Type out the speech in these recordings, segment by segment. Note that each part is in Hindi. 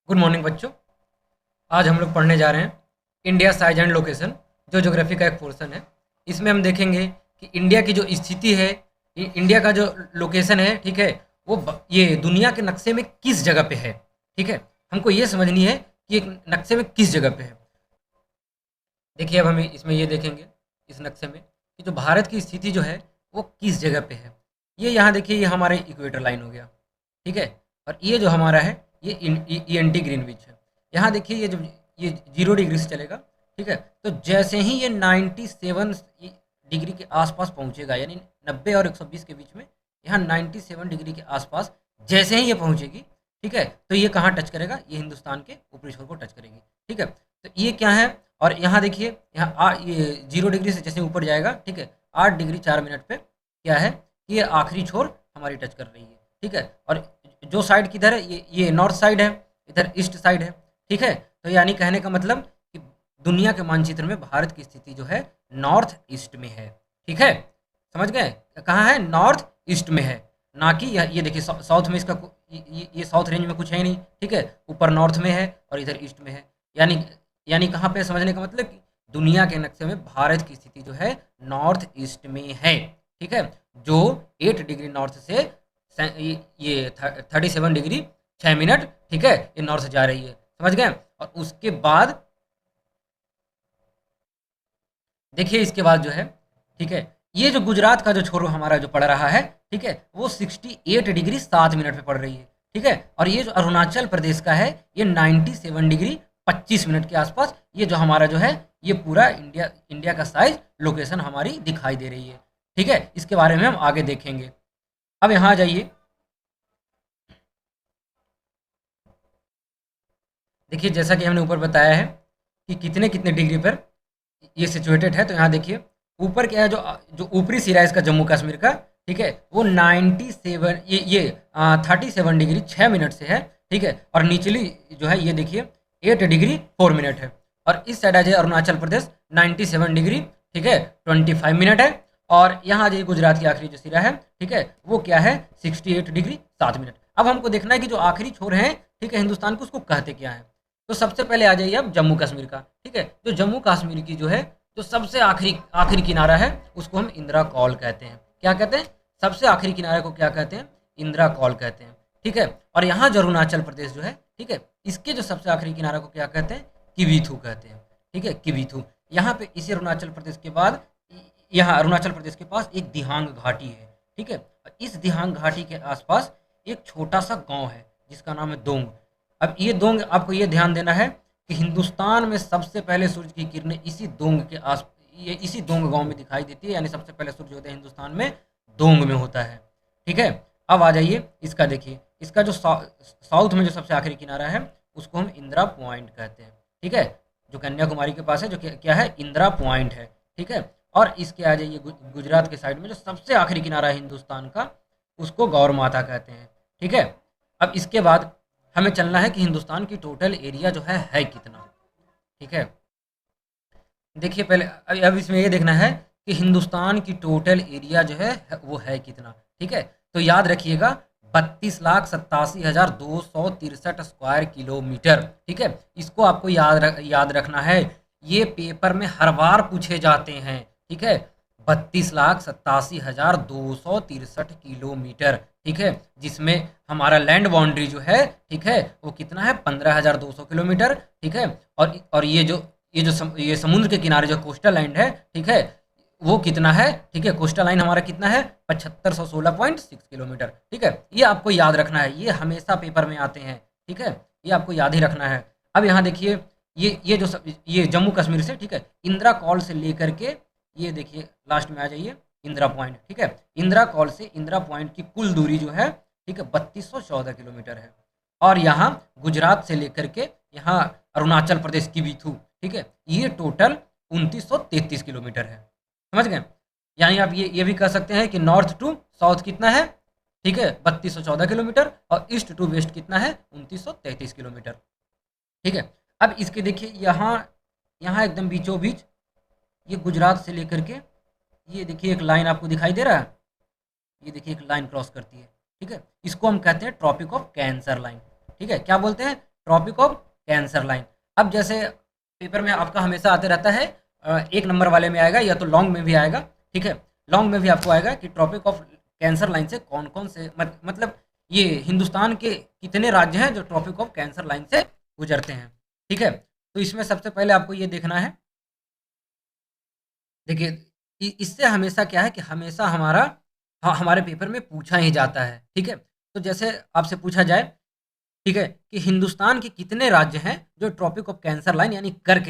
गुड मॉर्निंग बच्चों। आज हम लोग पढ़ने जा रहे हैं इंडिया साइज एंड लोकेशन, जो ज्योग्राफी का एक पोर्शन है। इसमें हम देखेंगे कि इंडिया की जो स्थिति है, इंडिया का जो लोकेशन है, ठीक है, वो ये दुनिया के नक्शे में किस जगह पे है। ठीक है, हमको ये समझनी है कि एक नक्शे में किस जगह पे है। देखिए, अब हम इसमें ये देखेंगे इस नक्शे में कि जो भारत की स्थिति जो है वो किस जगह पे है। ये यहाँ देखिए, ये हमारे इक्वेटर लाइन हो गया। ठीक है, और ये जो हमारा है ये ई एन टी ग्रीनविच है। यहाँ देखिए, ये जब ये 0 डिग्री से चलेगा, ठीक है, तो जैसे ही ये 97 डिग्री के आसपास पहुँचेगा, यानी 90 और 120 के बीच में, यहाँ 97 डिग्री के आसपास जैसे ही ये पहुँचेगी, ठीक है, तो ये कहाँ टच करेगा, ये हिंदुस्तान के ऊपरी छोर को टच करेगी। ठीक है, तो ये क्या है, और यहाँ देखिए, यहाँ ये 0 डिग्री से जैसे ऊपर जाएगा, ठीक है, 8 डिग्री 4 मिनट पे क्या है कि ये आखिरी छोर हमारी टच कर रही है। ठीक है, और जो साइड किधर है, ये नॉर्थ साइड है, इधर ईस्ट साइड है। ठीक है, तो यानी कहने का मतलब कि दुनिया के मानचित्र में भारत की स्थिति जो है नॉर्थ ईस्ट में है। ठीक है, समझ गए, कहाँ है, नॉर्थ ईस्ट में है, ना कि ये देखिए साउथ में इसका ये साउथ रेंज में कुछ है ही नहीं। ठीक है, ऊपर नॉर्थ में है और इधर ईस्ट में है। यानी यानी कहाँ पे, समझने का मतलब कि दुनिया के नक्शे में भारत की स्थिति जो है नॉर्थ ईस्ट में है। ठीक है, जो 8 डिग्री नॉर्थ से ये 37 डिग्री 6 मिनट, ठीक है, ये नॉर्थ जा रही है। समझ गए, और उसके बाद देखिए, इसके बाद जो है, ठीक है, ये जो गुजरात का जो छोर हमारा जो पड़ रहा है, ठीक है, वो 68 डिग्री 7 मिनट पे पड़ रही है। ठीक है, और ये जो अरुणाचल प्रदेश का है, ये 97 डिग्री 25 मिनट के आसपास, ये जो हमारा जो है, ये पूरा इंडिया इंडिया का साइज लोकेशन हमारी दिखाई दे रही है। ठीक है, इसके बारे में हम आगे देखेंगे। अब यहाँ आ जाइए, देखिए, जैसा कि हमने ऊपर बताया है कि कितने कितने डिग्री पर ये सिचुएटेड है। तो यहाँ देखिए, ऊपर क्या है, जो जो ऊपरी सिरा है इसका जम्मू कश्मीर का, ठीक है, वो 97 ये 37 डिग्री 6 मिनट से है। ठीक है, और निचली जो है ये देखिए 8 डिग्री 4 मिनट है। और इस साइड आ जाए अरुणाचल प्रदेश, 97 डिग्री, ठीक है, 25 मिनट है। और यहाँ आ जाइए गुजरात की आखिरी जो सिरा है, ठीक है, वो क्या है, 68 डिग्री 7 मिनट। अब हमको देखना है कि जो आखिरी छोर है, ठीक है, हिंदुस्तान को, उसको कहते क्या है। तो सबसे पहले आ जाइए अब जम्मू कश्मीर का। ठीक है, जो जम्मू कश्मीर की जो है, जो सबसे आखिरी आखिरी किनारा है, उसको हम इंदिरा कॉल कहते हैं। क्या कहते हैं, सबसे आखिरी किनारे को क्या कहते हैं, इंदिरा कॉल कहते हैं। ठीक है, और यहाँ जो अरुणाचल प्रदेश जो है, ठीक है, इसके जो सबसे आखिरी किनारे को क्या कहते हैं, किबीथू कहते हैं। ठीक है, किबीथू। यहाँ पे इसी अरुणाचल प्रदेश के बाद, यहाँ अरुणाचल प्रदेश के पास एक दिहांग घाटी है। ठीक है, और इस दिहांग घाटी के आसपास एक छोटा सा गांव है जिसका नाम है दोंग। अब ये दोंग, आपको ये ध्यान देना है कि हिंदुस्तान में सबसे पहले सूरज की किरणें इसी दोंग के आस, ये इसी दोंग गांव में दिखाई देती है। यानी सबसे पहले सूर्योदय हिंदुस्तान में दोंग में होता है। ठीक है, अब आ जाइए इसका, देखिए, इसका जो साउथ में जो सबसे आखिरी किनारा है, उसको हम इंदिरा पॉइंट कहते हैं। ठीक है, जो कन्याकुमारी के पास है, जो क्या है, इंदिरा पॉइंट है। ठीक है, और इसके आ जाइए गुजरात के साइड में जो सबसे आखिरी किनारा है हिंदुस्तान का, उसको गौर माता कहते हैं। ठीक है, अब इसके बाद हमें चलना है कि हिंदुस्तान की टोटल एरिया जो है कितना। ठीक है, देखिए, पहले अब इसमें ये देखना है कि हिंदुस्तान की टोटल एरिया जो है वो है कितना। ठीक है, तो याद रखिएगा, 32,87,263 स्क्वायर किलोमीटर। ठीक है, इसको आपको याद रखना है। ये पेपर में हर बार पूछे जाते हैं। ठीक है, 32,87,263 किलोमीटर। ठीक है, जिसमें हमारा लैंड बाउंड्री जो है, ठीक है, वो कितना है, 15,200 किलोमीटर। ठीक है, और ये समुद्र के किनारे जो कोस्टल लाइन है, ठीक है, वो कितना है, ठीक है, कोस्टल लाइन हमारा कितना है, 7516.6 किलोमीटर। ठीक है, ये आपको याद रखना है, ये हमेशा पेपर में आते हैं। ठीक है, ये आपको याद ही रखना है। अब यहाँ देखिए, ये जम्मू कश्मीर से, ठीक है, इंदिरा कॉल से लेकर के, ये देखिए लास्ट में आ जाइए इंदिरा पॉइंट। ठीक है, इंदिरा कॉल से इंदिरा पॉइंट की कुल दूरी जो है, ठीक है, 3214 किलोमीटर है। और यहाँ गुजरात से लेकर के यहाँ अरुणाचल प्रदेश की बीथू, ठीक है, ये टोटल 2933 किलोमीटर है। समझ गए, यानी आप ये भी कह सकते हैं कि नॉर्थ टू साउथ कितना है, ठीक है, 3214 किलोमीटर, और ईस्ट टू वेस्ट कितना है, 2933 किलोमीटर। ठीक है, अब इसके देखिए, यहाँ यहाँ एकदम बीचों बीच, ये गुजरात से लेकर के, ये देखिए एक लाइन आपको दिखाई दे रहा है, ये देखिए एक लाइन क्रॉस करती है। ठीक है, इसको हम कहते हैं ट्रॉपिक ऑफ कैंसर लाइन। ठीक है, क्या बोलते हैं, ट्रॉपिक ऑफ कैंसर लाइन। अब जैसे पेपर में आपका हमेशा आते रहता है, एक नंबर वाले में आएगा या तो लॉन्ग में भी आएगा, ठीक है। लॉन्ग में भी आपको आएगा कि ट्रॉपिक ऑफ कैंसर लाइन से कौन कौन से मतलब ये हिंदुस्तान के कितने राज्य हैं जो ट्रॉपिक ऑफ कैंसर लाइन से गुजरते हैं, ठीक है। तो इसमें सबसे पहले आपको ये देखना है, देखिए इससे हमेशा क्या है कि हमेशा हमारा हमारे पेपर में पूछा ही जाता है, ठीक है। तो जैसे आपसे पूछा जाए, ठीक है, कि हिंदुस्तान के कितने राज्य हैं जो ट्रॉपिक ऑफ कैंसर लाइन यानी कर्क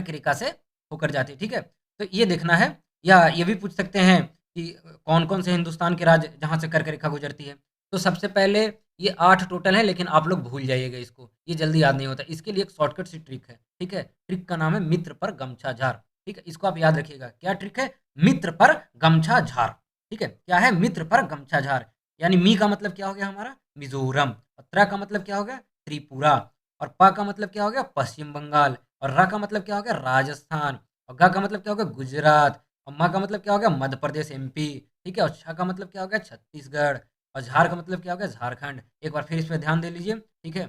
रेखा से होकर जाती है, ठीक है। तो ये देखना है, या ये भी पूछ सकते हैं कि कौन कौन से हिंदुस्तान के राज्य जहाँ से कर्क रेखा गुजरती है। तो सबसे पहले ये 8 टोटल है, लेकिन आप लोग भूल जाइएगा इसको, ये जल्दी याद नहीं होता। इसके लिए एक शॉर्टकट सी ट्रिक है, ठीक है। ट्रिक का नाम है मित्र पर गमछा झार, ठीक है। इसको आप याद रखिएगा, क्या ट्रिक है? मित्र पर गमछा झार, ठीक है। क्या है? मित्र पर गमछा झार। यानी मी का मतलब क्या हो गया हमारा? मिजोरम। और त्रा का मतलब क्या हो गया? त्रिपुरा। और पा का मतलब क्या हो गया? पश्चिम बंगाल। और रा का मतलब क्या हो गया? राजस्थान। और गा का मतलब क्या हो गया? गुजरात। और मा का मतलब क्या हो गया? मध्य प्रदेश, एमपी, ठीक है। और छा का मतलब क्या हो गया? छत्तीसगढ़। और झार का मतलब क्या हो गया? झारखंड। एक बार फिर इस पे ध्यान दे लीजिए, ठीक है।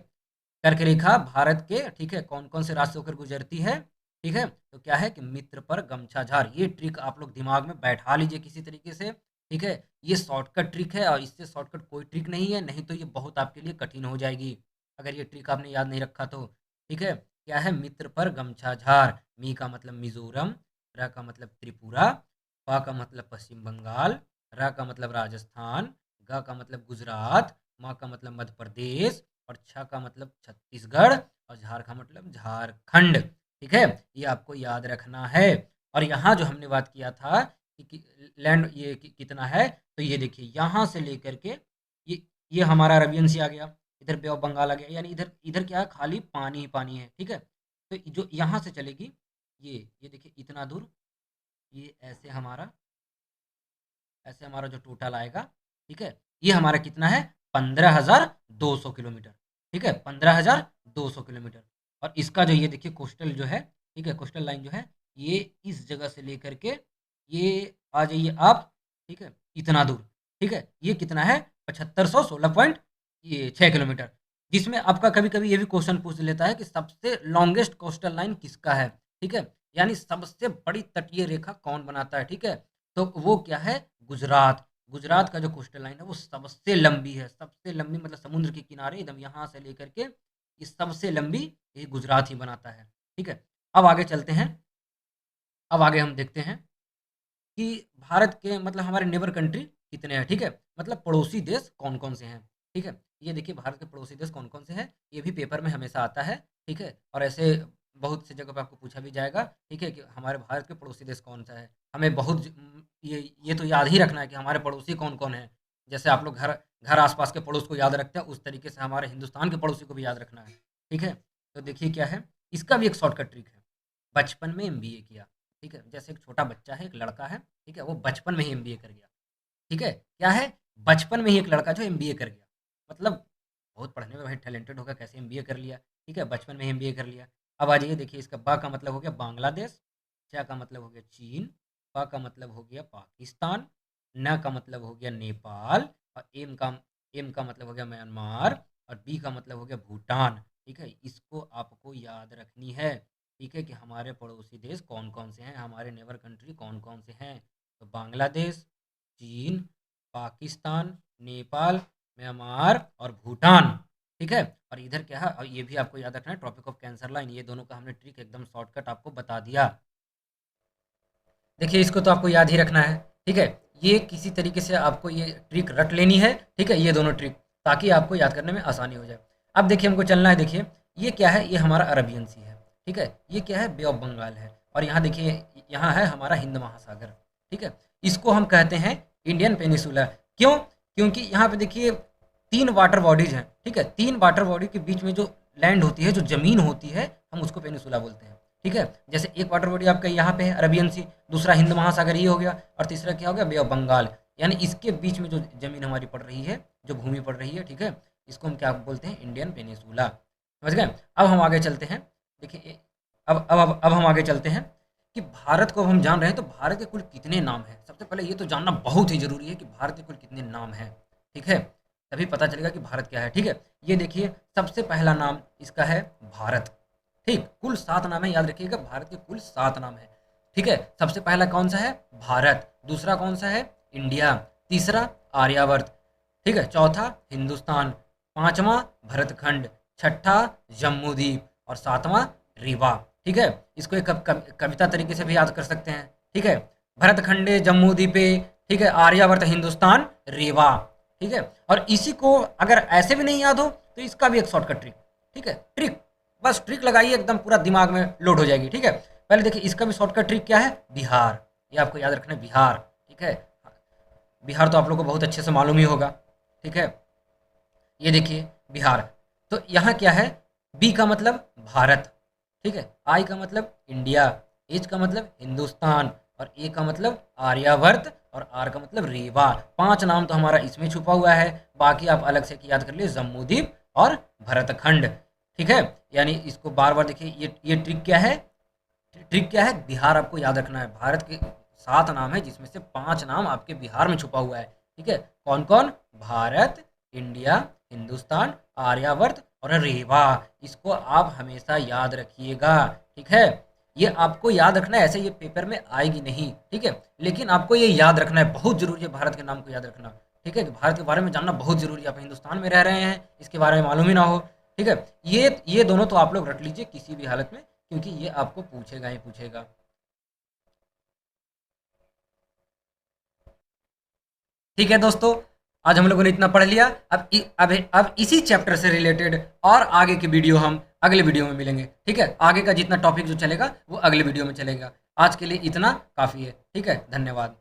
कर्क रेखा भारत के, ठीक है, कौन कौन से राज्य से होकर गुजरती है, ठीक है। तो क्या है कि मित्र पर गमछा झार। ये ट्रिक आप लोग दिमाग में बैठा लीजिए किसी तरीके से, ठीक है। ये शॉर्टकट ट्रिक है और इससे शॉर्टकट कोई ट्रिक नहीं है, नहीं तो ये बहुत आपके लिए कठिन हो जाएगी अगर ये ट्रिक आपने याद नहीं रखा तो, ठीक है। क्या है? मित्र पर गमछा झार। मी का मतलब मिजोरम, रा का मतलब त्रिपुरा, पा का मतलब पश्चिम बंगाल, रा का मतलब राजस्थान, गा का मतलब गुजरात, मा का मतलब मध्य प्रदेश, और छ का मतलब छत्तीसगढ़, और झार का मतलब झारखंड, ठीक है। ये आपको याद रखना है। और यहाँ जो हमने बात किया था कि लैंड ये कितना है, तो ये देखिए यहाँ से लेकर के ये हमारा अरबियन सी आ गया, इधर बे ऑफ बंगाल आ गया, यानी इधर इधर क्या है? खाली पानी ही पानी है, ठीक है। तो जो यहाँ से चलेगी, ये देखिए इतना दूर, ये ऐसे हमारा जो टोटल आएगा, ठीक है, ये हमारा कितना है? 15,200 किलोमीटर, ठीक है, 15,200 किलोमीटर। और इसका जो ये देखिए कोस्टल जो है, ठीक है, कोस्टल लाइन जो है, ये इस जगह से लेकर के ये आ जाइए आप, ठीक है, इतना दूर, ठीक है। ये कितना है? 7516.6 किलोमीटर। जिसमें आपका कभी कभी ये भी क्वेश्चन पूछ लेता है कि सबसे लॉन्गेस्ट कोस्टल लाइन किसका है, ठीक है, यानी सबसे बड़ी तटीय रेखा कौन बनाता है, ठीक है। तो वो क्या है? गुजरात। गुजरात का जो कोस्टल लाइन है वो सबसे लंबी है, सबसे लंबी मतलब समुद्र के किनारे एकदम यहाँ से लेकर के ये सबसे लंबी ये गुजरात ही बनाता है, ठीक है। अब आगे चलते हैं, अब आगे हम देखते हैं कि भारत के मतलब हमारे नेबर कंट्री कितने हैं, ठीक है, मतलब पड़ोसी देश कौन कौन से हैं, ठीक है। ये देखिए भारत के पड़ोसी देश कौन कौन से हैं, ये भी पेपर में हमेशा आता है, ठीक है। और ऐसे बहुत सी जगह पे आपको पूछा भी जाएगा, ठीक है, कि हमारे भारत के पड़ोसी देश कौन सा है। हमें बहुत ये तो याद ही रखना है कि हमारे पड़ोसी कौन कौन है। जैसे आप लोग घर घर आसपास के पड़ोस को याद रखते हैं, उस तरीके से हमारे हिंदुस्तान के पड़ोसी को भी याद रखना है, ठीक है। तो देखिए क्या है, इसका भी एक शॉर्टकट ट्रिक है। बचपन में एमबीए किया, ठीक है, जैसे एक छोटा बच्चा है, एक लड़का है, ठीक है, वो बचपन में ही एमबीए कर गया, ठीक है। क्या है? बचपन में ही एक लड़का जो एमबीए कर गया, मतलब बहुत पढ़ने में भाई टैलेंटेड होगा, कैसे एमबीए कर लिया, ठीक है, बचपन में ही एमबीए कर लिया। अब आ जाइए देखिए, इसका बा का मतलब हो गया बांग्लादेश, चा का मतलब हो गया चीन, पा का मतलब हो गया पाकिस्तान, न का मतलब हो गया नेपाल, और एम का मतलब हो गया म्यांमार, और बी का मतलब हो गया भूटान, ठीक है। इसको आपको याद रखनी है, ठीक है, कि हमारे पड़ोसी देश कौन कौन से हैं, हमारे नेबर कंट्री कौन कौन से हैं। तो बांग्लादेश, चीन, पाकिस्तान, नेपाल, म्यांमार और भूटान, ठीक है। और इधर क्या है, और ये भी आपको याद रखना है, ट्रॉपिक ऑफ कैंसर लाइन। ये दोनों का हमने ट्रिक एकदम शॉर्टकट आपको बता दिया। देखिए इसको तो आपको याद ही रखना है, ठीक है। ये किसी तरीके से आपको ये ट्रिक रट लेनी है, ठीक है, ये दोनों ट्रिक, ताकि आपको याद करने में आसानी हो जाए। अब देखिए हमको चलना है, देखिए ये क्या है? ये हमारा अरबियन सी है, ठीक है। ये क्या है? बे ऑफ बंगाल है। और यहाँ देखिए, यहाँ है हमारा हिंद महासागर, ठीक है। इसको हम कहते हैं इंडियन पेनिसुला। क्यों? क्योंकि यहाँ पे देखिए 3 वाटर बॉडीज हैं, ठीक है। 3 वाटर बॉडी के बीच में जो लैंड होती है, जो ज़मीन होती है, हम उसको पेनिसुला बोलते हैं, ठीक है। जैसे एक वाटर बॉडी आपका यहाँ पे है अरबियन सी, दूसरा हिंद महासागर ये हो गया, और तीसरा क्या हो गया? बे ऑफ बंगाल। यानी इसके बीच में जो ज़मीन हमारी पड़ रही है, जो भूमि पड़ रही है, ठीक है, इसको हम क्या बोलते हैं? Indian peninsula. समझ गए? अब हम आगे चलते हैं, देखिए अब हम आगे चलते हैं कि भारत को अब हम जान रहे हैं, तो भारत के कुल कितने नाम हैं। सबसे पहले ये तो जानना बहुत ही ज़रूरी है कि भारत के कुल कितने नाम हैं, ठीक है। तभी पता चलेगा कि भारत क्या है। ठीक है, ये देखिए सबसे पहला नाम इसका है भारत। ठीक, कुल 7 नाम है, याद रखिएगा भारत के कुल 7 नाम है। ठीक है, सबसे पहला कौन सा है? भारत। दूसरा कौन सा है? इंडिया। तीसरा आर्यावर्त। ठीक है, चौथा हिंदुस्तान। पांचवा भरतखंड। छठा जम्मू द्वीप। और सातवां रीवा। ठीक है, इसको एक कविता तरीके से भी याद कर सकते हैं। ठीक है, भरतखंडे जम्मू द्वीपे, ठीक है, आर्यावर्त हिंदुस्तान रीवा। ठीक है, और इसी को अगर ऐसे भी नहीं याद हो तो इसका भी एक शॉर्टकट ट्रिक। ठीक है, ट्रिक, बस ट्रिक लगाइए, एकदम पूरा दिमाग में लोड हो जाएगी। ठीक है, पहले देखिए इसका भी शॉर्टकट ट्रिक क्या है? बिहार। ये आपको याद रखना है, बिहार। ठीक है, बिहार तो आप लोग को बहुत अच्छे से मालूम ही होगा। ठीक है, ये देखिए बिहार। तो यहाँ क्या है? बी का मतलब भारत। ठीक है, आई का मतलब इंडिया। एच का मतलब हिंदुस्तान। और ए का मतलब आर्यावर्त। और आर का मतलब रीवा। 5 नाम तो हमारा इसमें छुपा हुआ है, बाकी आप अलग से याद कर लिए, जम्मूद्वीप और भरतखंड। ठीक है, यानी इसको बार बार देखिए, ये ट्रिक क्या है? ट्रिक क्या है? बिहार आपको याद रखना है। भारत के 7 नाम है जिसमें से 5 नाम आपके बिहार में छुपा हुआ है। ठीक है, कौन कौन? भारत, इंडिया, हिंदुस्तान, आर्यावर्त और रेवा। इसको आप हमेशा याद रखिएगा। ठीक है, ये आपको याद रखना है, ऐसे ये पेपर में आएगी नहीं। ठीक है, लेकिन आपको ये याद रखना है, बहुत जरूरी है भारत के नाम को याद रखना। ठीक है, भारत के बारे में जानना बहुत जरूरी है। आप हिंदुस्तान में रह रहे हैं, इसके बारे में मालूम ही ना हो। ठीक है, ये दोनों तो आप लोग रख लीजिए किसी भी हालत में, क्योंकि ये आपको पूछेगा ही पूछेगा। ठीक है दोस्तों, आज हम लोगों ने इतना पढ़ लिया। अब इसी चैप्टर से रिलेटेड और आगे की वीडियो हम अगले वीडियो में मिलेंगे। ठीक है, आगे का जितना टॉपिक जो चलेगा वो अगले वीडियो में चलेगा। आज के लिए इतना काफ़ी है। ठीक है, धन्यवाद।